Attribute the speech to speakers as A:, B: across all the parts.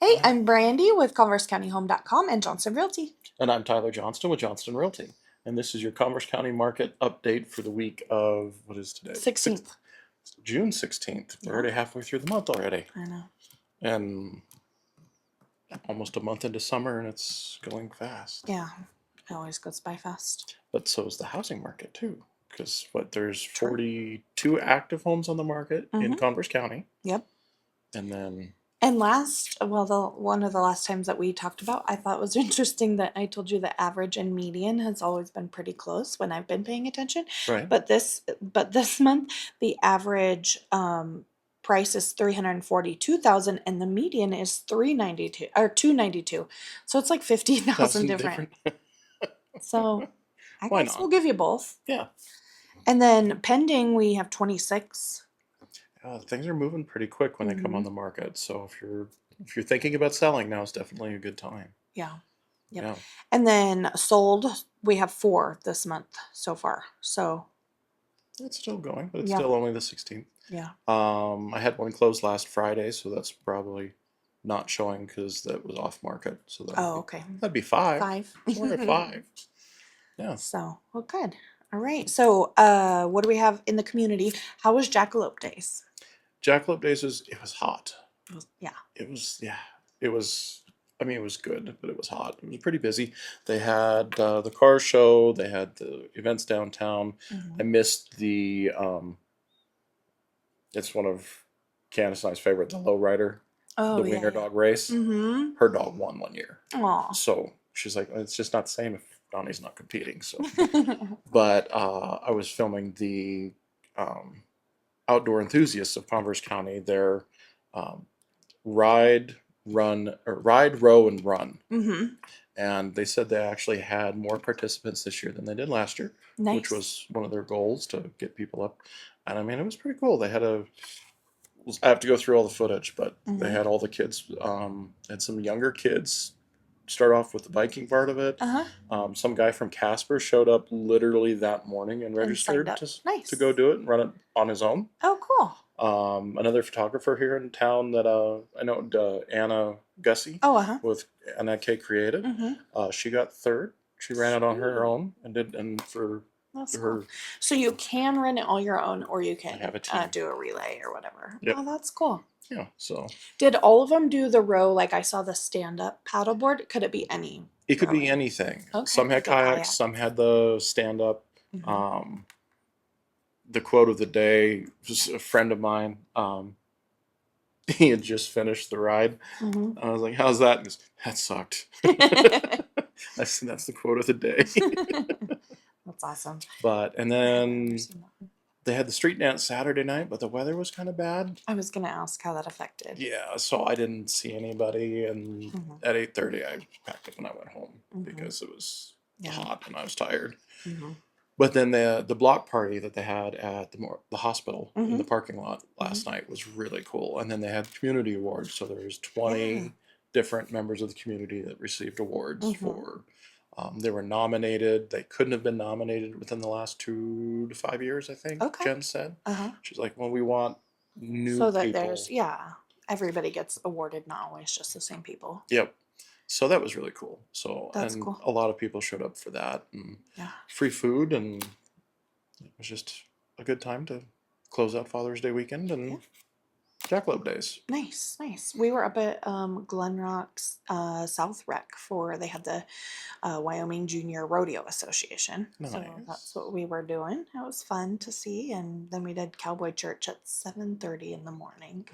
A: Hey, I'm Brandi with ConverseCountyHome.com and Johnston Realty.
B: And I'm Tyler Johnston with Johnston Realty. And this is your Converse County market update for the week of, what is today?
A: 16th.
B: June 16th. We're
A: Yeah,
B: already halfway through the month already.
A: I know.
B: And almost a month into summer, and it's going fast.
A: Yeah, it always goes by fast.
B: But so is the housing market too. Because there's
A: True.
B: 42 active homes on the market in
A: Mm-hmm.
B: Converse County.
A: Yep.
B: And then,
A: And one of the last times that we talked about, I thought was interesting that I told you the average and median has always been pretty close when I've been paying attention.
B: right,
A: But this month, the average price is 342,000, and the median is 392 or 292. So it's like 50,000
B: 1,000
A: different.
B: different.
A: So I
B: Why
A: guess we'll
B: not?
A: give you both.
B: Yeah.
A: And then pending, we have 26.
B: Things are moving pretty quick when they come
A: Mm-hmm.
B: on the market. So if you're thinking about selling, now is definitely a good time.
A: Yeah. Yep.
B: Yeah.
A: And then sold, we have 4 this month so far. So,
B: It's still going, but it's
A: yeah.
B: still only the 16th.
A: Yeah.
B: I had one closed last Friday, so that's probably not showing because that was off market. So
A: Oh, okay.
B: that'd be five.
A: 5.
B: So we're at five. Yeah.
A: So, well, good. All right. So, what do we have in the community? How was Jackalope Days?
B: Jackalope Days it was hot.
A: Yeah.
B: Yeah. It was. I mean, it was good, but it was hot. It was pretty busy. They had the car show. They had the events downtown. I
A: Mm-hmm.
B: missed the. It's one of Candace and I's favorite, the lowrider,
A: Oh,
B: the
A: yeah,
B: wiener
A: yeah.
B: dog race.
A: Mm-hmm.
B: Her dog won one year.
A: Aw.
B: So she's like, it's just not the same if Donnie's not competing. So, but I was filming the um, outdoor enthusiasts of Converse County. Their um, ride, row, and run.
A: Mm-hmm.
B: And they said they actually had more participants this year than they did last year, which
A: Nice.
B: was one of their goals to get people up. And I mean, it was pretty cool. I have to go through all the footage, but they
A: Mm-hmm.
B: had all the kids, had some younger kids start off with the biking part of it.
A: Uh-huh.
B: Some guy from Casper showed up literally that morning and
A: And signed
B: registered
A: up.
B: to
A: Nice.
B: go do it and run it on his own.
A: Oh, cool.
B: Another photographer here in town that I know, Anna Gussie
A: Oh, uh-huh.
B: with Anna K Creative.
A: Mm-hmm.
B: She got third. She ran it on her
A: Sweet.
B: own and for
A: That's cool.
B: her,
A: So you can run it all your own, or you
B: I
A: can
B: have a team.
A: do a relay or whatever.
B: Yep.
A: Oh, that's cool.
B: Yeah. So
A: Did all of them do the row? Like I saw the stand-up paddleboard. Could it be any
B: it could be
A: rowing?
B: anything.
A: Okay,
B: Some had
A: like a
B: kayaks,
A: kayak.
B: some had the stand up.
A: Mm-hmm.
B: Um, the quote of the day was a friend of mine. He had just finished the ride.
A: Mm-hmm.
B: I was like, "How's that?" He goes, "That sucked." I said, "That's the quote of the day."
A: That's awesome.
B: And
A: I have never
B: then
A: seen that one.
B: they had the street dance Saturday night, but the weather was kind of bad.
A: I was gonna ask how that affected.
B: Yeah, so I didn't see anybody, and
A: Mm-hmm.
B: at 8:30 I packed up and I went home
A: Mm-hmm.
B: because it was
A: Yeah.
B: hot and I was tired.
A: Mm-hmm.
B: But then the block party that they had at the hospital in
A: Mm-hmm.
B: the parking lot
A: Mm-hmm.
B: last night was really cool. And then they had community awards, so there's
A: Yeah.
B: 20 different members of the community that received awards
A: Mm-hmm.
B: for. They were nominated. They couldn't have been nominated within the last 2 to 5 years, I think.
A: Okay.
B: Jen said.
A: Uh-huh.
B: She's like, well, we want new
A: So that
B: people.
A: everybody gets awarded, not always just the same people.
B: Yep. So that was really cool. So,
A: That's
B: and
A: cool.
B: a lot of people showed up for that, and
A: Yeah.
B: free food, and it was just a good time to close out Father's Day weekend and
A: Yeah.
B: Jackalope Days.
A: Nice, nice. We were up at Glenrock's South Rec they had the Wyoming Junior Rodeo Association. So that's
B: Nice.
A: what we were doing. It was fun to see, and then we did cowboy church at 7:30 in the morning.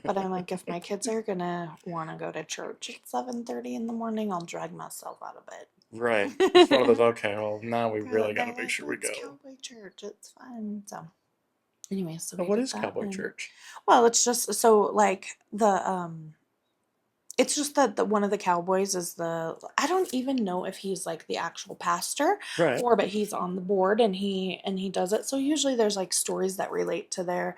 A: But I'm like, if my kids are gonna want to go to church at 7:30 in the morning, I'll drag myself out of
B: Right. It's one of those,
A: bed.
B: okay, well, now we really got
A: They're
B: to make
A: like,
B: sure we
A: it's
B: go.
A: cowboy church. It's fun. So, anyway, so
B: But
A: we
B: what
A: did
B: is
A: that,
B: Cowboy
A: and
B: Church?
A: well, it's just so like it's just that one of the cowboys is I don't even know if he's like the actual pastor
B: Right.
A: but he's on the board and he does it. So usually there's like stories that relate to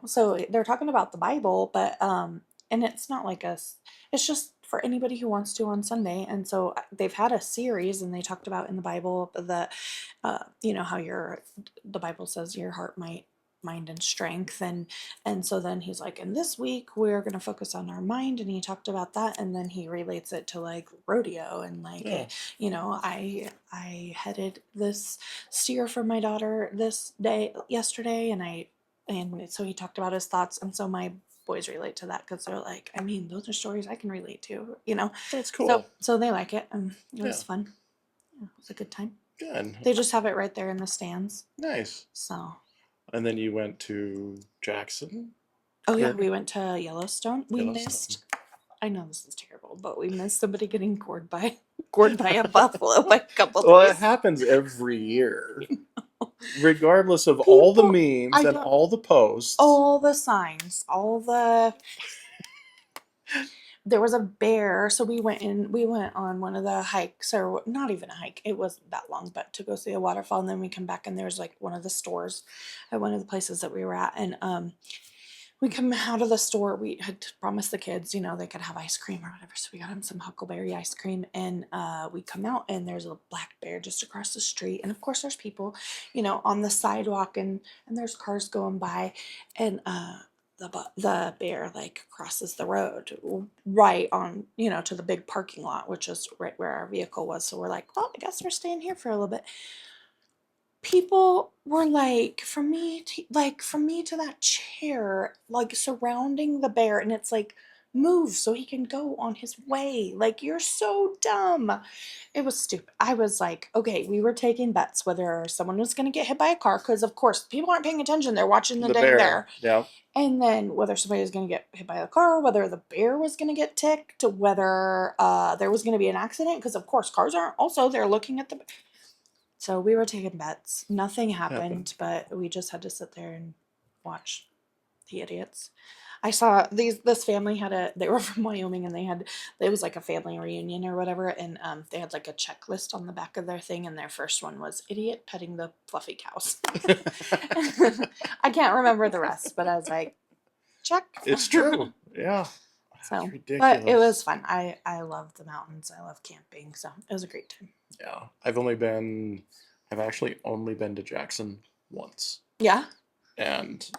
A: so they're talking about the Bible, but and it's not like us. It's just for anybody who wants to on Sunday. And so they've had a series and they talked about in the Bible that how the Bible says your heart might mind and strength. And so then he's like, and this week we're going to focus on our mind, and he talked about that, and then he relates it to like rodeo, and like
B: Yeah.
A: it, I headed this steer for my daughter this day yesterday, and so he talked about his thoughts, and so my boys relate to that because they're like, I mean, those are stories I can relate to.
B: That's
A: So
B: cool.
A: so they like it, and it
B: Yeah.
A: was fun. Yeah, it was a good time.
B: Good.
A: They just have it right there in the stands.
B: Nice.
A: So,
B: And then you went to Jackson
A: oh yeah,
B: or
A: we went to Yellowstone. We
B: Yellowstone.
A: missed. I know this is terrible, but we missed somebody getting gored by a buffalo by a couple
B: Well, it
A: days.
B: happens every year, regardless of all the
A: People,
B: memes
A: I
B: and
A: don't.
B: all the posts.
A: All the signs, all the. There was a bear, so we went on one of the hikes, or not even a hike, it wasn't that long, but to go see a waterfall, and then we come back, and there's like one of the stores at one of the places that we were at, and we come out of the store. We had promised the kids, they could have ice cream or whatever, so we got them some huckleberry ice cream, and we come out, and there's a black bear just across the street, and of course there's people, on the sidewalk, and there's cars going by, and the bear like crosses the road right on, to the big parking lot, which is right where our vehicle was. So we're like, well, I guess we're staying here for a little bit. People were like, from me to that chair, like surrounding the bear, and it's like, move so he can go on his way. Like, you're so dumb. It was stupid. I was like, okay, we were taking bets whether someone was going to get hit by a car, because of course people aren't paying attention. They're watching the
B: The
A: dang
B: bear.
A: bear.
B: Yeah.
A: And then whether somebody was going to get hit by a car, whether the bear was going to get ticked, whether there was going to be an accident, because of course cars aren't also they're looking at the. So we were taking bets. Nothing happened, but we just had to sit there and watch the idiots. I saw this family they were from Wyoming, and it was like a family reunion or whatever, and they had like a checklist on the back of their thing, and their first one was idiot petting the fluffy cows. I can't remember the rest, but I was like, check.
B: It's true. Yeah. That's
A: So,
B: ridiculous.
A: but it was fun. I love the mountains. I love camping, so it was a great time.
B: Yeah. I've actually only been to Jackson once.
A: Yeah.
B: And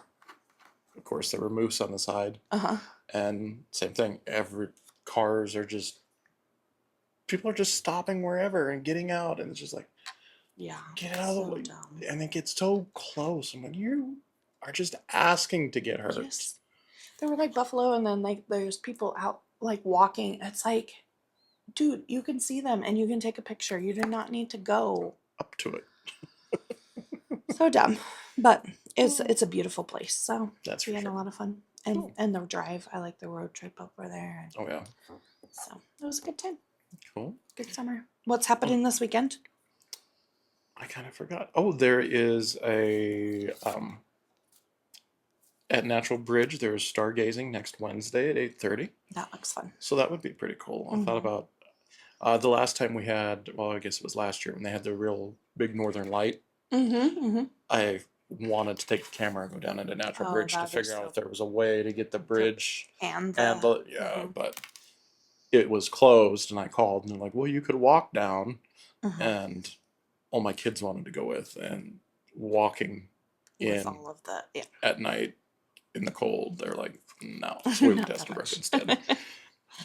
B: of course there were moose on the side.
A: Uh-huh.
B: And same thing. People are just stopping wherever and getting out, and it's just like,
A: Yeah.
B: get out of the
A: So
B: way.
A: dumb.
B: And it gets so close. I'm like, you are just asking to get hurt.
A: Yes. There were like buffalo, and then like there's people out like walking. It's like, dude, you can see them and you can take a picture. You do not need to go.
B: Up to it.
A: So dumb. But it's a beautiful place. So
B: That's
A: we
B: for
A: had a
B: sure.
A: lot of fun.
B: Cool.
A: And the drive. I like the road trip over there.
B: Oh yeah.
A: So it was a good time.
B: Cool.
A: Good summer. What's happening this weekend?
B: I kind of forgot. Oh, there is at Natural Bridge, there's stargazing next Wednesday at 8:30.
A: That looks fun.
B: So that would be pretty cool. I thought
A: Mhm.
B: about the last time we had, well, I guess it was last year when they had the real big northern light.
A: Mm-hmm.
B: I wanted to take the camera and go down into Natural
A: Oh,
B: Bridge to
A: that'd be
B: figure out
A: so
B: if there was a way to get the bridge
A: And
B: and
A: the
B: but it was closed, and I called, and they're like, well, you could walk down. And all my kids wanted to go and walking
A: with
B: in
A: all of the
B: at night in the cold, they're like, no. So we went to
A: Not that
B: Estabrook
A: much.
B: instead.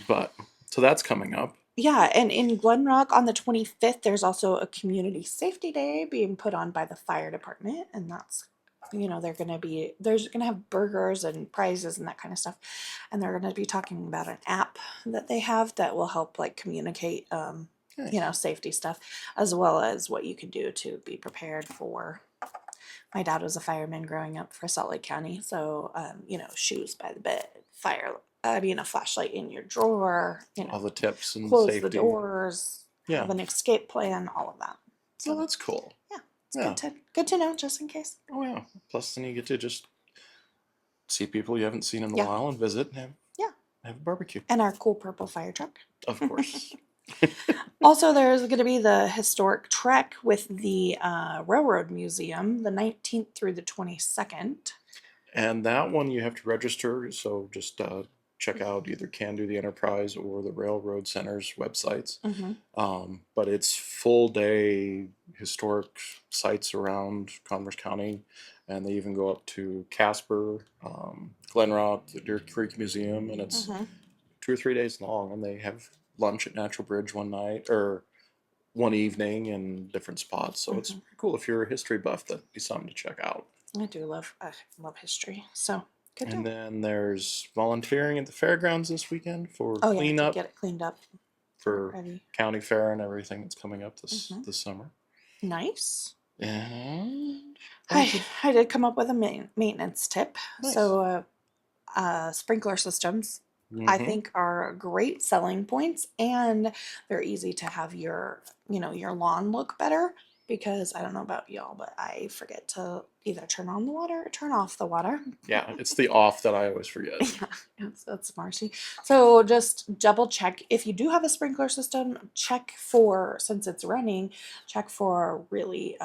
B: But so that's coming up.
A: Yeah, and in Glenrock on the 25th, there's also a community safety day being put on by the fire department, and that's there's gonna have burgers and prizes and that kind of stuff, and they're gonna be talking about an app that they have that will help like communicate
B: Nice.
A: safety stuff, as well as what you can do to be prepared for. My dad was a fireman growing up for Salt Lake County, so shoes by the bed, a flashlight in your drawer,
B: All the tips and
A: close the
B: safety.
A: doors,
B: Yeah.
A: have an escape plan, all of that.
B: So that's cool.
A: Yeah, it's
B: Yeah.
A: good to know, just in case.
B: Oh yeah. Plus then you get to just see people you haven't seen in a
A: Yeah.
B: while and visit and
A: Yeah.
B: have a barbecue.
A: And our cool purple fire truck.
B: Of course.
A: Also, there's going to be the historic trek with the Railroad Museum, the 19th through the 22nd.
B: And that one you have to register, so just check out either Can Do the Enterprise or the Railroad Center's websites.
A: Mm-hmm.
B: But it's full day historic sites around Converse County, and they even go up to Casper, Glenrock, the Deer Creek Museum, and it's
A: Mm-hmm.
B: 2 or 3 days long. And they have lunch at Natural Bridge one night or one evening in different spots. So it's
A: Mm-hmm.
B: pretty cool if you're a history buff. That'd be something to check out.
A: I love history. So good
B: And
A: deal.
B: then there's volunteering at the fairgrounds this weekend for
A: Oh yeah, to
B: cleanup
A: get it cleaned up, get it
B: for
A: ready.
B: county fair and everything that's coming up
A: Mm-hmm.
B: this summer.
A: Nice.
B: And what
A: I
B: did you?
A: I did come up with a maintenance tip.
B: Nice.
A: So sprinkler systems, I
B: Mm-hmm.
A: think, are great selling points, and they're easy to have your lawn look better, because I don't know about y'all, but I forget to either turn on the water or turn off the water.
B: Yeah, it's the off that I always forget.
A: Yeah, that's Marcy. So just double check if you do have a sprinkler system. Check for, since it's running, check for really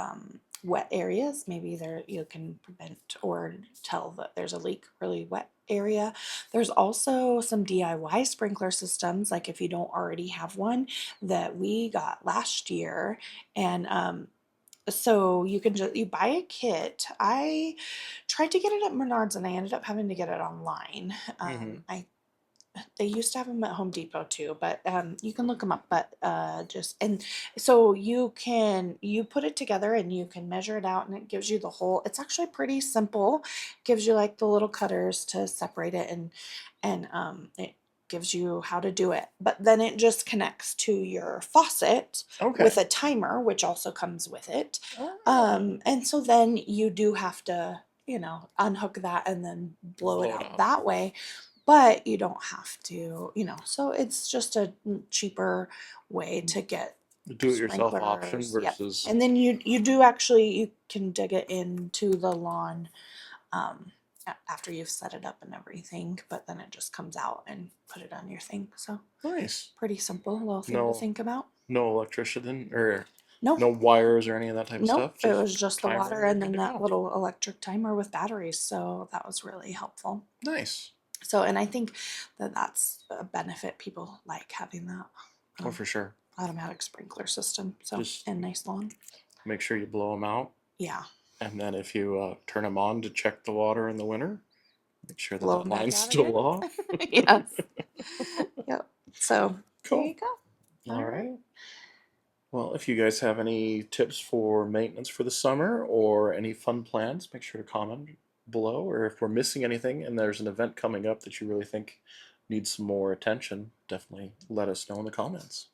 A: wet areas. Maybe there you can prevent or tell that there's a leak, really wet area. There's also some DIY sprinkler systems, like if you don't already have one, that we got last year, and so you can just you buy a kit. I tried to get it at Menards and I ended up having to get it online.
B: Mm-hmm.
A: I They used to have them at Home Depot too, but you can look them up. But just and so you put it together and you can measure it out, and it gives you the whole. It's actually pretty simple. Gives you like the little cutters to separate it, and it gives you how to do it. But then it just connects to your faucet with
B: Okay.
A: a timer, which also comes with it.
B: Oh.
A: And so then you do have to, unhook that and then blow it
B: Blow it
A: out
B: out.
A: that way, but you don't have to, so it's just a cheaper way to get
B: The do-it-yourself option
A: sprinklers. Yep.
B: versus.
A: And then you do actually, you can dig it into the lawn um, after you've set it up and everything, but then it just comes out and put it on your thing. So
B: Nice.
A: pretty simple little thing to
B: No,
A: think about.
B: no electrician or
A: No,
B: no wires or any of that type of
A: no,
B: stuff.
A: it
B: Just
A: was just the
B: timer
A: water
B: and you're
A: and
B: good
A: then
B: to
A: that
B: go.
A: little electric timer with batteries. So that was really helpful.
B: Nice.
A: So, and I think that that's a benefit. People like having that
B: Oh, for sure.
A: automatic sprinkler system. So,
B: Just
A: and nice lawn.
B: make sure you blow them out.
A: Yeah,
B: And then if you turn them on to check the water in the winter, make sure that
A: blow
B: that
A: them back
B: line's
A: out
B: still
A: again.
B: off.
A: Yes. Yep. So there
B: Cool.
A: you go. All
B: All
A: right.
B: right. Well, if you guys have any tips for maintenance for the summer or any fun plans, make sure to comment below. Or if we're missing anything and there's an event coming up that you really think needs some more attention, definitely let us know in the comments.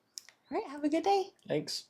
A: All right. Have a good day.
B: Thanks.